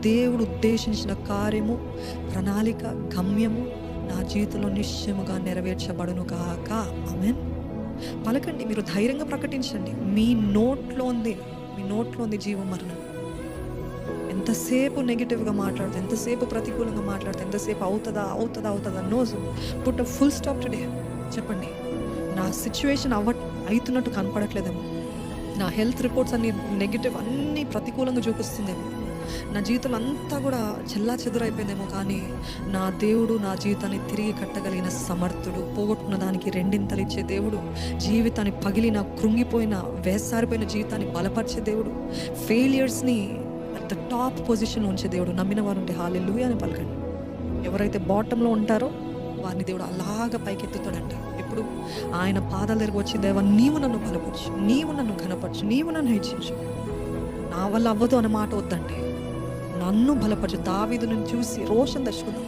దేవుడు ఉద్దేశించిన కార్యము, ప్రణాళిక, గమ్యము నా జీవితంలో నిశ్చయముగా నెరవేర్చబడును కాక. ఆమేన్. పలకండి, మీరు ధైర్యంగా ప్రకటించండి. మీ నోట్లో ఉంది జీవం మరణం. ఎంతసేపు నెగిటివ్గా మాట్లాడితే, ఎంతసేపు ప్రతికూలంగా మాట్లాడితే, ఎంతసేపు అవుతుందా no, put a full stop today. చెప్పండి, నా సిచ్యువేషన్ అవుతున్నట్టు కనపడట్లేదేమో, నా హెల్త్ రిపోర్ట్స్ అన్ని నెగిటివ్, అన్నీ ప్రతికూలంగా చూపిస్తుందేమో, నా జీవితం అంతా కూడా చెల్లా చెదురైపోయిందేమో, కానీ నా దేవుడు నా జీవితాన్ని తిరిగి కట్టగలిగిన సమర్థుడు. పోగొట్టుకున్న దానికి రెండింతలు ఇచ్చే దేవుడు, జీవితాన్ని పగిలిన, కృంగిపోయిన, వేసారిపోయిన జీవితాన్ని బలపరిచే దేవుడు, ఫెయిలియర్స్ని అట్ ద టాప్ పొజిషన్లో ఉంచే దేవుడు. నమ్మిన వారు ఉంటే హల్లెలూయా అని పలకండి. ఎవరైతే బాటంలో ఉంటారో వారిని దేవుడు అలాగా పైకెత్తుతాడంట. ఎప్పుడు ఆయన పాదాల దగ్గరకు వచ్చి, దేవా నీవు నన్ను బలపరచు, నీవు నన్ను ఘనపరచు, నీవు నన్ను హెచ్చించు, నా వల్ల అవ్వదు అన్న మాట వద్దండి, నన్ను బలపరచు. దావీదును చూసి రోషం తెచ్చుకుందాం.